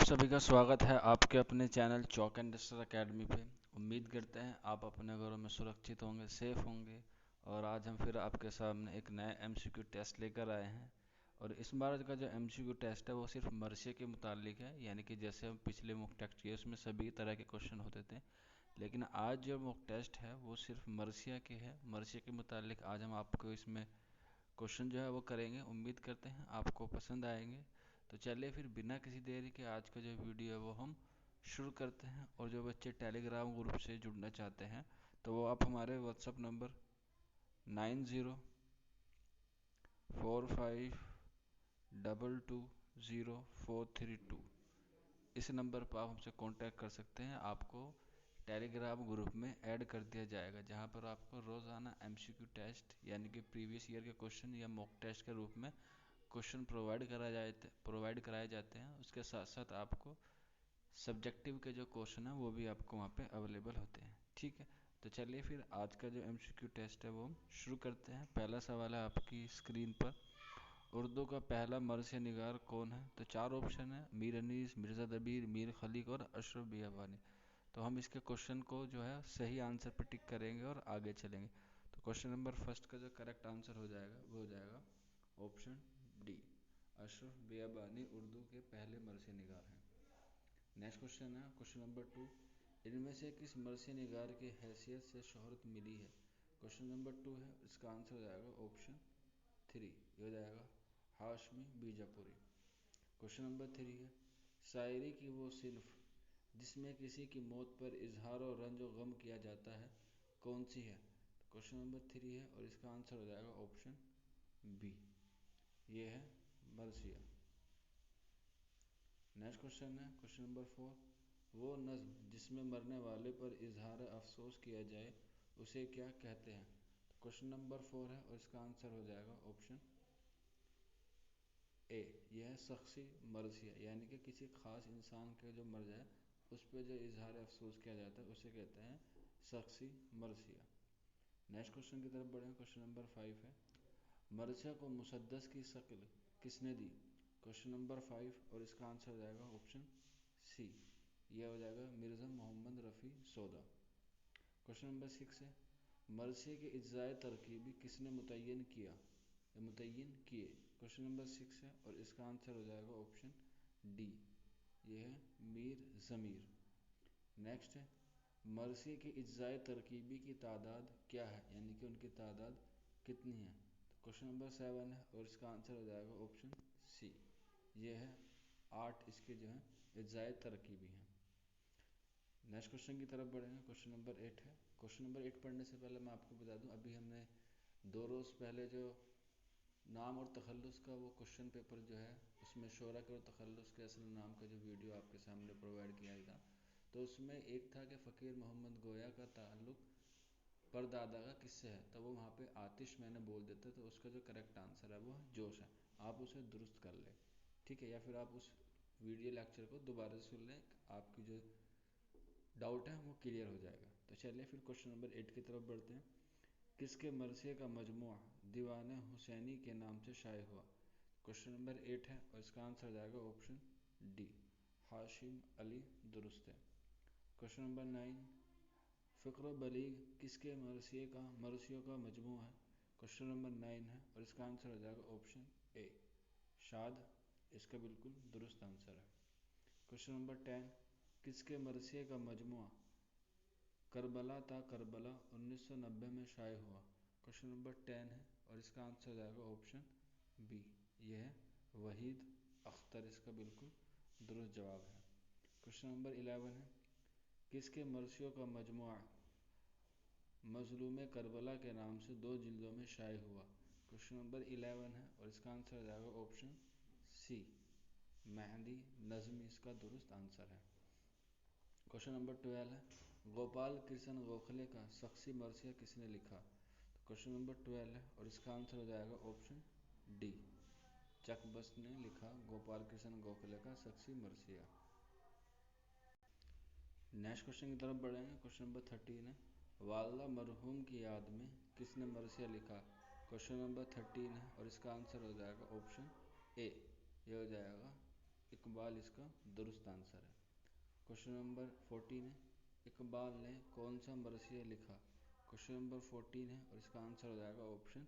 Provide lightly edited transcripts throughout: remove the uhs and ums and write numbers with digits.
सभी का स्वागत है आपके अपने channel chalk and duster academy पे। उम्मीद करते हैं आप अपने घरों में सुरक्षित होंगे, सेफ होंगे। और आज हम फिर आपके सामने एक नया एमसीक्यू टेस्ट लेकर आए हैं। और इस बार का जो एमसीक्यू टेस्ट है वो सिर्फ मरसिया के मुतालिक है, यानी कि जैसे हम पिछले मॉक टेस्ट किए उसमें सभी तरह के क्वेश्चन होते थे। लेकिन आज जो मॉक टेस्ट है वो सिर्फ मरसिया के है। मरसिया के मुतालिक आज हम आपको इसमें क्वेश्चन जो है वो करेंगे। उम्मीद करते हैं आपको पसंद आएंगे। तो चलिए फिर बिना किसी देरी के आज का जो वीडियो है वो हम शुरू करते हैं। और जो बच्चे टेलीग्राम ग्रुप से जुड़ना चाहते हैं तो वो आप हमारे व्हाट्सअप नंबर 9045220432 इस नंबर पर आप हमसे कांटेक्ट कर सकते हैं। आपको टेलीग्राम ग्रुप में ऐड कर दिया जाएगा, जहां पर आपको रोज़ाना एमसीक्यू टेस्ट यानी कि प्रीवियस ईयर के क्वेश्चन या मॉक टेस्ट के रूप में क्वेश्चन प्रोवाइड कराए जाते हैं। उसके साथ साथ आपको सब्जेक्टिव के जो क्वेश्चन हैं वो भी आपको वहाँ पे अवेलेबल होते हैं। ठीक है, तो चलिए फिर आज का जो एमसीक्यू टेस्ट है वो हम शुरू करते हैं। पहला सवाल है आपकी स्क्रीन पर। उर्दू का पहला मरसिया निगार कौन है? तो चार ऑप्शन है: मीर अनीस, मिर्ज़ा दबीर, मीर खलीक और अशरफ बियाबानी। तो हम इसके क्वेश्चन को जो है सही आंसर पर टिक करेंगे और आगे चलेंगे। तो क्वेश्चन नंबर फर्स्ट का जो करेक्ट आंसर हो जाएगा वो हो जाएगा ऑप्शन डी, अशरफ बियाबानी उर्दू के पहले मरसिया निगार हैं। नेक्स्ट क्वेश्चन है क्वेश्चन नंबर टू। इनमें से किस मरसिया निगार की हैसियत से शोहरत मिली है? क्वेश्चन नंबर टू है, इसका आंसर हो जाएगा ऑप्शन थ्री, ये हो जाएगा Hashmi Bijapuri. Question number three है, शायरी की वो सिन्फ जिसमें किसी की मौत पर इजहार और रंज व गम किया जाता है कौन सी है? क्वेश्चन नंबर थ्री है और इसका आंसर हो जाएगा ऑप्शन बी, ये है मरसिया। नेक्स्ट क्वेश्चन है क्वेश्चन नंबर फोर। वो नज्म जिसमें मरने वाले पर इजहार अफसोस किया जाए उसे क्या कहते हैं? क्वेश्चन नंबर फोर है और इसका आंसर हो जाएगा ऑप्शन ए, यह है शख्सी मरसिया, यानी कि किसी खास इंसान के जो मर जाए उस पर जो इजहार अफसोस किया जाता है उसे कहते हैं शख्सी मरसिया। नेक्स्ट क्वेश्चन की तरफ बढ़े। क्वेश्चन नंबर फाइव है, मरसिया को मुसद्दस की शक्ल किसने दी? क्वेश्चन नंबर फाइव और इसका आंसर हो जाएगा ऑप्शन सी, यह हो जाएगा मिर्ज़ा मोहम्मद रफ़ी सौदा। क्वेश्चन नंबर सिक्स है, मरसिया के इज्ज़ाए तरकीबी किसने मुतय्यन किए? क्वेश्चन नंबर सिक्स है और इसका आंसर हो जाएगा ऑप्शन डी, ये है मीर ज़मीर। नेक्स्ट है, मरसिया की इज्ज़ाए तरकीबी की तादाद क्या है, यानी कि उनकी तादाद कितनी है? तो क्वेश्चन नंबर सेवन है और इसका आंसर हो जाएगा ऑप्शन सी, ये है 8 इसके जो है इज्ज़ाए तरकीबी हैं। नेक्स्ट क्वेश्चन की तरफ बढ़ेंगे। क्वेश्चन नंबर 8 है। क्वेश्चन नंबर 8 पढ़ने से पहले मैं आपको बता दूं, अभी हमने 2 रोज़ पहले जो नाम और तखल्लुस का वो क्वेश्चन पेपर जो है उसमें शोरा के और तखल्लुस के असल नाम का जो वीडियो आपके सामने प्रोवाइड किया था, तो उसमें एक था कि फ़कीर मोहम्मद गोया का ताल्लुक़ परदादा का किससे है? तो वो वहाँ पे आतिश मैंने बोल देता, तो उसका जो करेक्ट आंसर है वो जोश है। आप उसे दुरुस्त कर लें, ठीक है, या फिर आप उस वीडियो लेक्चर को दोबारा से सुन लें, आपकी जो डाउट है वो क्लियर हो जाएगा। तो चलिए फिर क्वेश्चन नंबर 8 की तरफ बढ़ते हैं। किसके मरसिए का मजमुआ दीवान हुसैनी के नाम से शाये हुआ? क्वेश्चन नंबर 8 है और इसका आंसर हो जाएगा ऑप्शन डी, हाशिम अली दुरुस्त है। क्वेश्चन नंबर 9, फ़िक्र बलीग किसके मरसियों का मजमू है? क्वेश्चन नंबर 9 है और इसका आंसर हो जाएगा ऑप्शन ए, शाद इसका बिल्कुल दुरुस्त आंसर है। क्वेश्चन नंबर 10, किसके मरसिए का मजमुआ करबला ता करबला 1990 में शाये हुआ? क्वेश्चन नंबर 10 है और इसका आंसर हो जाएगा ऑप्शन बी, यह है वहीद अख्तर, इसका बिल्कुल दुरुस्त जवाब है। क्वेश्चन नंबर 11 है, किसके मरसियों का मजमुआ मजलूम करबला के नाम से 2 जिल्दों में शाये हुआ? क्वेश्चन नंबर 11 है और इसका आंसर हो जाएगा ऑप्शन सी, मेहंदी नज़मी इसका दुरुस्त आंसर है। क्वेश्चन नंबर 12 है, गोपाल कृष्ण गोखले का शख्सी मरसिया किसने लिखा? तो क्वेश्चन नंबर 12 है और इसका आंसर हो जाएगा ऑप्शन डी, चकबस ने लिखा गोपाल कृष्ण गोखले का शख्सी मरसिया। नेक्स्ट क्वेश्चन की तरफ बढ़ेंगे। क्वेश्चन नंबर 13 है, वालदा मरहूम की याद में किसने मरसिया लिखा? क्वेश्चन नंबर 13 है और इसका आंसर हो जाएगा ऑप्शन ए, ये हो जाएगा इकबाल इसका दुरुस्त आंसर है। क्वेश्चन नंबर 14 है, इकबाल ने कौन सा मरसिया लिखा? क्वेश्चन नंबर 14 है और इसका आंसर हो जाएगा ऑप्शन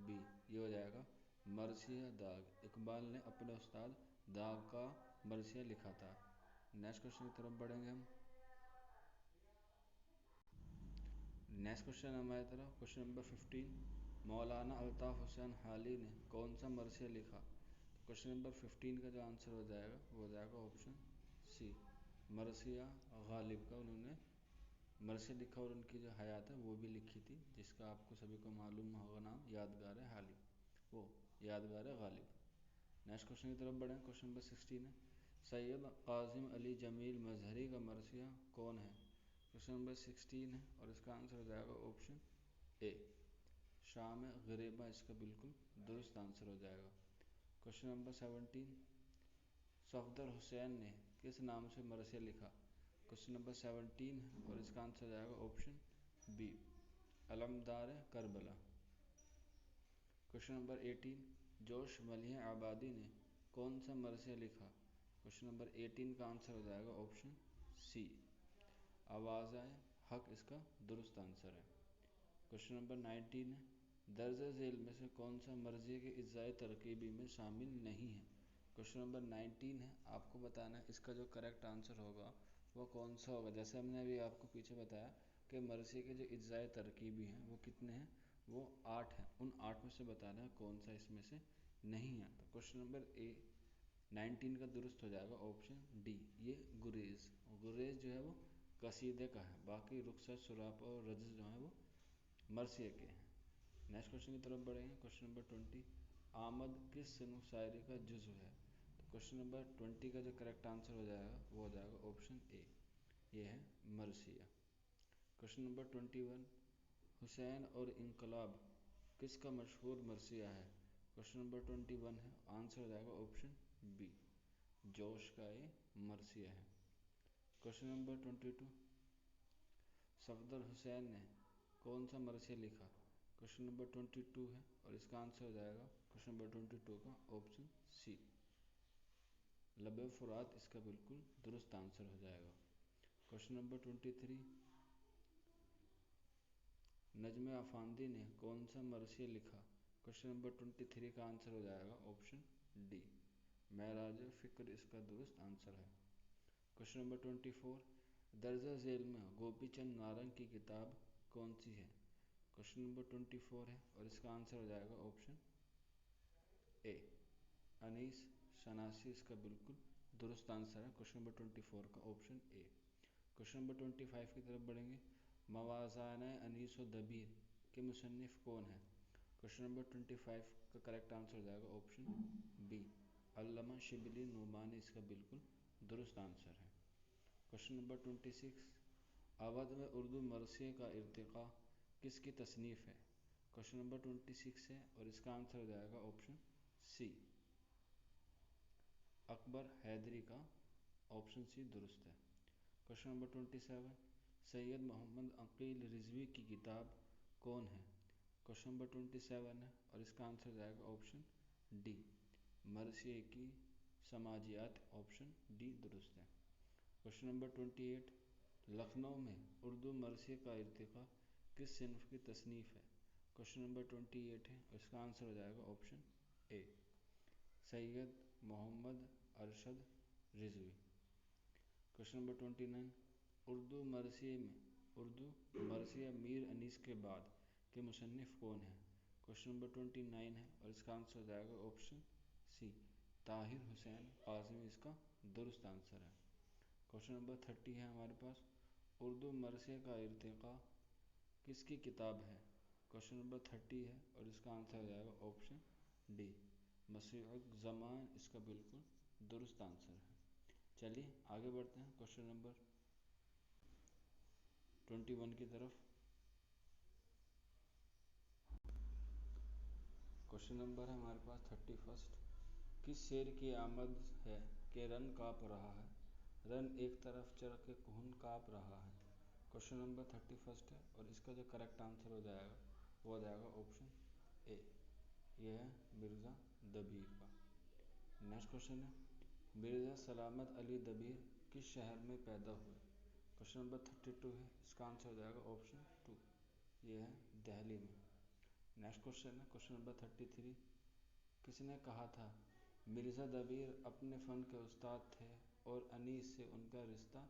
बी, ये हो जाएगा मरसिया दाग। इकबाल ने अपने उस्ताद दाग का मरसिया लिखा था। नेक्स्ट क्वेश्चन की तरफ बढ़ेंगे हम। नेक्स्ट क्वेश्चन हमारी तरफ क्वेश्चन नंबर 15, मौलाना अल्ताफ़ हुसैन हाली ने कौन सा मरसिया लिखा? तो क्वेश्चन नंबर 15 का जो आंसर हो जाएगा वो हो जाएगा ऑप्शन सी, मरसिया गालिब का उन्होंने मरसिया लिखा और उनकी जो हयात है वो भी लिखी थी, जिसका आपको सभी को मालूम होगा नाम यादगार है हाली, वो यादगार है गालिब। नेक्स्ट क्वेश्चन की तरफ बढ़ें। क्वेश्चन नंबर 16 है, सैयद कासिम अली जमील मजहरी का मरसिया कौन है? क्वेश्चन नंबर 16 है और इसका आंसर हो जाएगा ऑप्शन ए, शाम ग़रीबा इसका बिल्कुल दुरुस्त आंसर हो जाएगा। क्वेश्चन नंबर 17, सफदर हुसैन ने किस नाम से मरसिया लिखा? क्वेश्चन नंबर 17 है और इसका आंसर हो जाएगा option b, Alamdar Karbala. Question number 18, Josh मलिह आबादी ने कौन सा मरसिया लिखा? क्वेश्चन नंबर 18 का आंसर हो जाएगा ऑप्शन सी, आवाज़-ए हक इसका दुरुस्त आंसर है। क्वेश्चन नंबर 19 है, दर्ज झेल में से कौन सा मर्ज़िया के इज्ज़ाए तरकीबी में शामिल नहीं है? क्वेश्चन नंबर 19 है, आपको बताना है इसका जो करेक्ट आंसर होगा वो कौन सा होगा। जैसे हमने अभी आपको पीछे बताया कि मर्ज़िया के जो इज्ज़ाए तरकीबी हैं वो कितने हैं, वो 8 हैं। उन 8 में से बताना है कौन सा इसमें से नहीं है। तो क्वेश्चन नंबर 19 का दुरुस्त हो जाएगा ऑप्शन डी, ये गुरेज। गुरेज जो है वो कसीदे का है, बाकी रुखसत, सुरापा और रजज़ जो है वो मरसिया के हैं। नेक्स्ट क्वेश्चन की तरफ बढ़ेंगे। क्वेश्चन नंबर 20, आमद किस सिन्फ़ शायरी का जुज़्व है? तो क्वेश्चन नंबर 20 का जो करेक्ट आंसर हो जाएगा वो हो जाएगा ऑप्शन ए, ये है मरसिया। क्वेश्चन नंबर 21, हुसैन और इनकलाब किसका मशहूर मरसिया है? क्वेश्चन नंबर 21 है, आंसर हो जाएगा ऑप्शन बी, जोश का ये मरसिया है। क्वेश्चन नंबर 22, सफदर हुसैन ने कौन सा मरसिया लिखा? क्वेश्चन नंबर 22 है और इसका आंसर हो जाएगा क्वेश्चन नंबर 22 का ऑप्शन सी, लबे फुरात इसका बिल्कुल दुरुस्त आंसर हो जाएगा। क्वेश्चन नंबर 23, नजम अफांदी ने कौन सा मरसिया लिखा? क्वेश्चन नंबर 23 का आंसर हो जाएगा ऑप्शन डी, महराज फ़िक्र इसका दुरुस्त आंसर है। क्वेश्चन नंबर 24, दर्जा झेल में गोपी चंद नारंग की किताब कौन सी है? क्वेश्चन नंबर 24 है और इसका आंसर हो जाएगा ऑप्शन ए, अनीस शनासी इसका बिल्कुल दुरुस्त आंसर है क्वेश्चन नंबर 24 का ऑप्शन ए। क्वेश्चन नंबर 25 की तरफ बढ़ेंगे। मवाज़ान अनीस व दबीर के मुसन्निफ़ कौन है? क्वेश्चन नंबर 25 का करेक्ट आंसर हो जाएगा ऑप्शन बी, अल्लामा शिबली नुमानी इसका बिल्कुल दुरुस्त आंसर है। क्वेश्चन नंबर 26, अवध में उर्दू मरसिया का इर्तिक़ा किसकी तसनीफ़ है? क्वेश्चन नंबर 26 है और इसका आंसर हो जाएगा ऑप्शन सी, अकबर हैदरी का ऑप्शन सी दुरुस्त है। क्वेश्चन नंबर 27, सैयद मोहम्मद अकील रिजवी की किताब कौन है? क्वेश्चन नंबर 27 है और इसका आंसर हो जाएगा ऑप्शन डी, मरसिया की समाजियात, ऑप्शन डी दुरुस्त है। क्वेश्चन नंबर 28, लखनऊ में उर्दू मरसिया का इर्तिक़ा किस सिन्फ़ की तसनीफ़ है? क्वेश्चन नंबर 28 है और इसका आंसर हो जाएगा option a, Syed Mohammad Arshad Rizvi. Question number 29, Urdu मरसिया मीर अनीस के बाद के मुसन्निफ़ कौन है? क्वेश्चन नंबर 29 है और इसका आंसर हो जाएगा ऑप्शन सी, ताहिर हुसैन काज़मी इसका दुरुस्त आंसर है। क्वेश्चन नंबर 30 है हमारे पास, उर्दू मरसिया का इर्तिक़ा किसकी किताब है? क्वेश्चन नंबर 30 है और इसका आंसर हो जाएगा ऑप्शन डी, मसीहुल ज़मान इसका बिल्कुल दुरुस्त आंसर है। चलिए आगे बढ़ते हैं क्वेश्चन नंबर 21 की तरफ। क्वेश्चन नंबर है हमारे पास 31, किस शेर की आमद है कि रन काँप रहा है? रन एक तरफ चढ़ के खून काँप रहा है। क्वेश्चन नंबर 31 है और इसका जो करेक्ट आंसर हो जाएगा वो हो जाएगा ऑप्शन ए, यह है मिर्ज़ा दबीर का। नेक्स्ट क्वेश्चन है, मिर्ज़ा सलामत अली दबीर किस शहर में पैदा हुए? क्वेश्चन नंबर 32 है, इसका आंसर हो जाएगा ऑप्शन 2, ये है दिल्ली में। नेक्स्ट क्वेश्चन है क्वेश्चन नंबर 33, किसने कहा था मिर्ज़ा दबीर अपने फ़न के उस्ताद थे और अनीस से उनका रिश्ता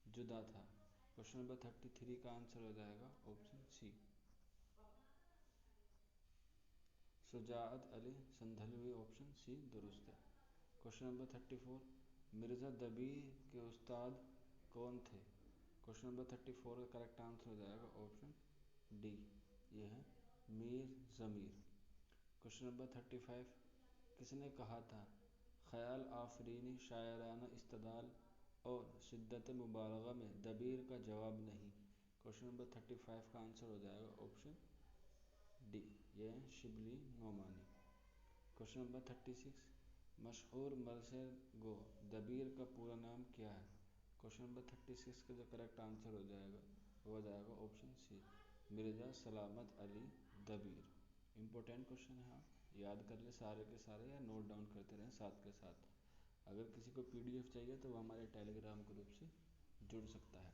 जुदा था? क्वेश्चन नंबर 33 का आंसर हो जाएगा option c, Shujaat Ali Sandhalvi, option सी दुरुस्त है। क्वेश्चन नंबर 34, मिर्ज़ा दबीर के उस्ताद कौन थे? क्वेश्चन नंबर 34 का करेक्ट आंसर हो जाएगा ऑप्शन डी, ये है मीर ज़मीर। क्वेश्चन नंबर 35, किसने कहा था ख़याल आफरीनी शायराना इस्तदाल और शिद्दत मुबालगा में दबीर का जवाब नहीं? क्वेश्चन नंबर 35 का आंसर हो जाएगा ऑप्शन डी, ये है शिबली नोमानी। क्वेश्चन नंबर 36, मशहूर मरसे गो दबीर का पूरा नाम क्या है? क्वेश्चन नंबर 36 का जो करेक्ट आंसर हो जाएगा वो हो जाएगा ऑप्शन सी, मिर्ज़ा सलामत अली दबीर। इम्पोर्टेंट क्वेश्चन है, हाँ याद कर ले सारे के सारे या नोट डाउन करते रहें साथ के साथ। अगर किसी को PDF चाहिए तो वो हमारे टेलीग्राम ग्रुप से जुड़ सकता है।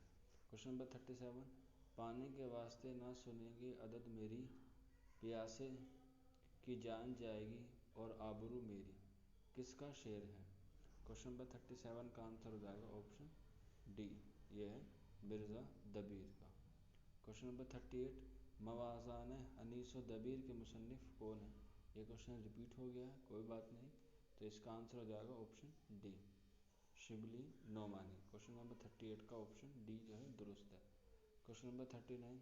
क्वेश्चन नंबर 37, पानी के वास्ते ना सुनेगी अदद मेरी, प्यासे की जान जाएगी और आबरू मेरी, किसका शेर है? क्वेश्चन नंबर 37 का आंसर हो जाएगा ऑप्शन डी, ये है मिर्ज़ा दबीर का। क्वेश्चन नंबर 38, मवाज़ान अनीस व दबीर के मुसन्निफ़ कौन है? ये क्वेश्चन रिपीट हो गया है, कोई बात नहीं, तो इसका आंसर हो जाएगा option D, Shibli Nomani. Question number 38 का ऑप्शन डी जो है दुरुस्त है। क्वेश्चन नंबर 39,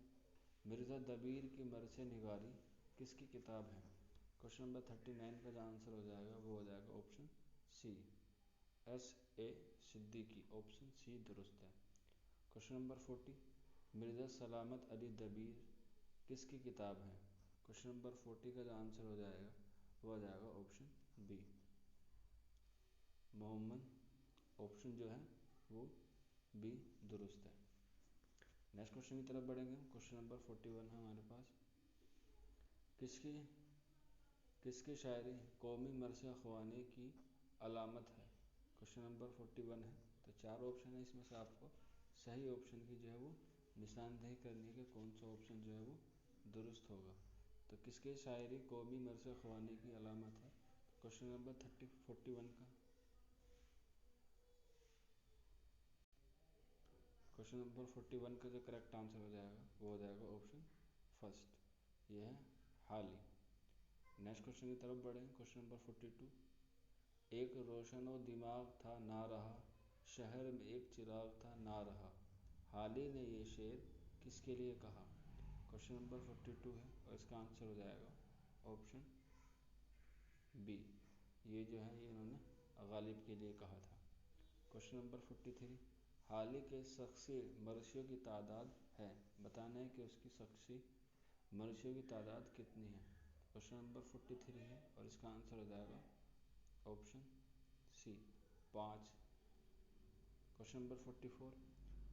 मिर्ज़ा दबीर की मरसे निगारी किसकी किताब है? क्वेश्चन नंबर 39 का जो आंसर हो जाएगा वो हो जाएगा option C, S.A. Siddiqui, option सी दुरुस्त है। क्वेश्चन नंबर 40, मिर्ज़ा सलामत अली दबीर किसकी किताब है? क्वेश्चन नंबर 40 का जो आंसर हो जाएगा वो हो जाएगा ऑप्शन बी, मोहम्मद, ऑप्शन जो है वो बी दुरुस्त है। नेक्स्ट क्वेश्चन की तरफ बढ़ेंगे। क्वेश्चन नंबर 41 है हमारे पास, किसकी किसकी शायरी कौमी मरसे ख्वानी की अलामत है? क्वेश्चन नंबर 41 है, तो 4 ऑप्शन है, इसमें से आपको सही ऑप्शन की जो है वो निशानदेही करनी है कि कौन सा ऑप्शन जो है वो दुरुस्त होगा। तो किसकी शायरी कौमी मरसे ख्वानी की अलामत है? क्वेश्चन नंबर 41 का क्वेश्चन नंबर 41 का जो करेक्ट आंसर हो जाएगा वो हो जाएगा ऑप्शन फर्स्ट, ये है हाली। नेक्स्ट क्वेश्चन की तरफ बढ़े। क्वेश्चन नंबर 42, एक रोशनो दिमाग था ना रहा, शहर में एक चिराग था ना रहा, हाली ने ये शेर किसके लिए कहा? क्वेश्चन नंबर 42 है और इसका आंसर हो जाएगा ऑप्शन बी, ये जो है ये इन्होंने गालिब के लिए कहा था। क्वेश्चन नंबर 43, हाली के शख्सी मरसियों की तादाद है, बताना है कि उसकी शख्सी मरसियों की तादाद कितनी है? क्वेश्चन नंबर 43 है और इसका आंसर हो जाएगा ऑप्शन सी, 5। क्वेश्चन नंबर 44,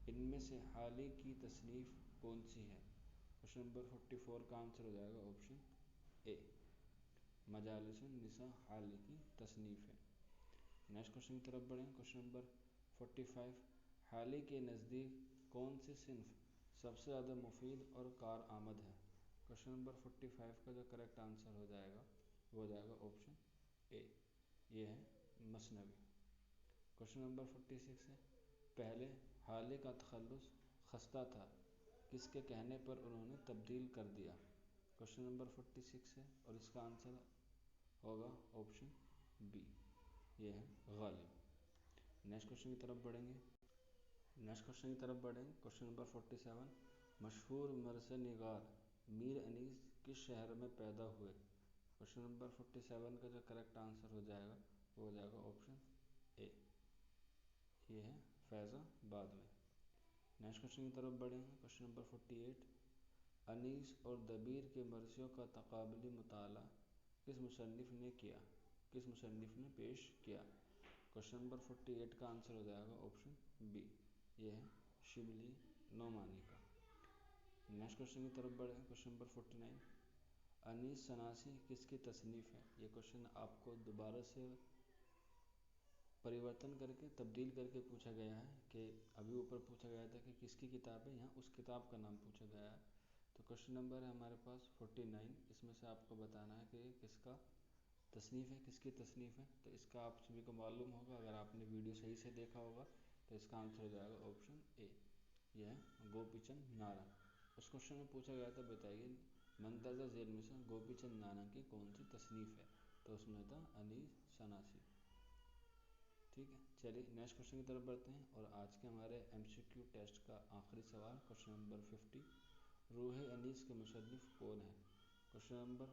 इनमें से हाली की तसनीफ़ कौन सी है? क्वेश्चन नंबर 44 का आंसर हो जाएगा ऑप्शन ए, मजालिसुन निसा हाली की तसनीफ़ है। नेक्स्ट क्वेश्चन की तरफ बढ़ें। क्वेश्चन नंबर 45, हाली के नज़दीक कौन सी सिन्फ सबसे ज़्यादा मुफीद और कार आमद है? क्वेश्चन नंबर 45 का जो करेक्ट आंसर हो जाएगा वो हो जाएगा ऑप्शन ए, ये है मसनवी। क्वेश्चन नंबर 46 है, पहले हाली का तखल्लुस खस्ता था, किसके कहने पर उन्होंने तब्दील कर दिया? क्वेश्चन नंबर 46 है और इसका आंसर होगा ऑप्शन बी, ये है गालिब। नेक्स्ट क्वेश्चन की तरफ बढ़ेंगे। क्वेश्चन नंबर 47, मशहूर मरसे निगार मीर अनीस किस शहर में पैदा हुए? क्वेश्चन नंबर 47 का जो करेक्ट आंसर हो जाएगा वो हो जाएगा ऑप्शन ए, ये है फैज़ाबाद में। नेक्स्ट क्वेश्चन की तरफ बढ़ेंगे। क्वेश्चन नंबर 48, अनीस और दबीर के मरसियों का तक़ाबुली मुताला किस मुसन्निफ़ ने पेश किया? क्वेश्चन नंबर 48 का आंसर हो जाएगा ऑप्शन बी, ये है शिबली नोमानी का। नेक्स्ट क्वेश्चन की तरफ बढ़े। क्वेश्चन नंबर 49, अनीस सनासी किसकी तसनीफ़ है? ये क्वेश्चन आपको दोबारा से परिवर्तन करके तब्दील करके पूछा गया है कि अभी ऊपर पूछा गया था कि किसकी किताब है, यहाँ उस किताब का नाम पूछा गया है। तो क्वेश्चन नंबर है हमारे पास 49, इसमें से आपको बताना है कि किसका तसनीफ़ है, किसकी तसनीफ़ है। तो इसका आप सभी को मालूम होगा, अगर आपने वीडियो सही से देखा होगा तो इसका आंसर हो जाएगा ऑप्शन ए, यह है गोपीचंद नारंग। उस क्वेश्चन में पूछा गया था बताइए मंतज़र झेल में से गोपीचंद नारंग की कौन सी तसनीफ़ है, तो उसमें था अनीस सनासी। ठीक है, चलिए नेक्स्ट क्वेश्चन की तरफ बढ़ते हैं। और आज के हमारे MCQ टेस्ट का आखिरी सवाल क्वेश्चन नंबर 50, रूह अनीस के मुसन्निफ़ कौन है। क्वेश्चन नंबर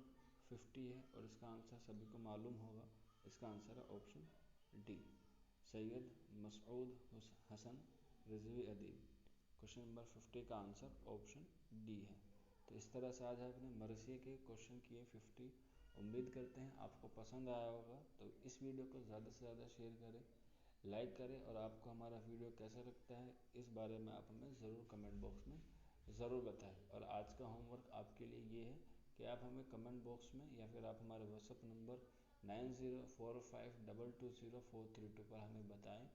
50 है और इसका आंसर सभी को मालूम होगा। इसका आंसर है ऑप्शन डी, सैयद मसऊद हसन रिजवी अदीब। क्वेश्चन नंबर 50 का आंसर ऑप्शन डी है। तो इस तरह से आज आपने मरसिया के क्वेश्चन किए 50। उम्मीद करते हैं आपको पसंद आया होगा। तो इस वीडियो को ज़्यादा से ज़्यादा शेयर करें, लाइक करें, और आपको हमारा वीडियो कैसा लगता है इस बारे में आप हमें ज़रूर कमेंट बॉक्स में ज़रूर बताएं। और आज का होमवर्क आपके लिए ये है कि आप हमें कमेंट बॉक्स में या फिर आप हमारे व्हाट्सएप नंबर 9045220432 पर हमें बताएं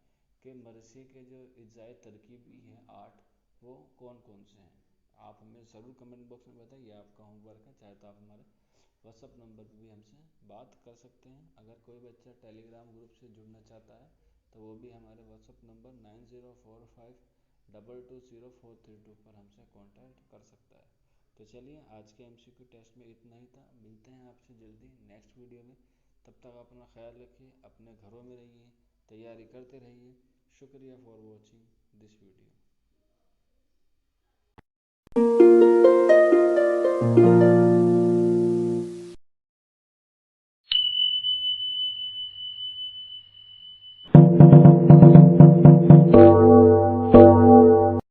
कि मरसिया के जो इज्जाए तरकीबी हैं 8, वो कौन कौन से हैं। आप हमें ज़रूर कमेंट बॉक्स में बताइए, आपका होमवर्क है। चाहे तो आप हमारे व्हाट्सएप नंबर पर भी हमसे बात कर सकते हैं। अगर कोई बच्चा टेलीग्राम ग्रुप से जुड़ना चाहता है तो वो भी हमारे व्हाट्सएप नंबर 9045220432 पर हमसे कांटेक्ट कर सकता है। तो चलिए आज के MCQ टेस्ट में इतना ही था। मिलते हैं आपसे जल्दी नेक्स्ट वीडियो में। तब तक अपना ख्याल रखिए, अपने घरों में रहिए, तैयारी करते रहिए। शुक्रिया फॉर वॉचिंग दिस वीडियो।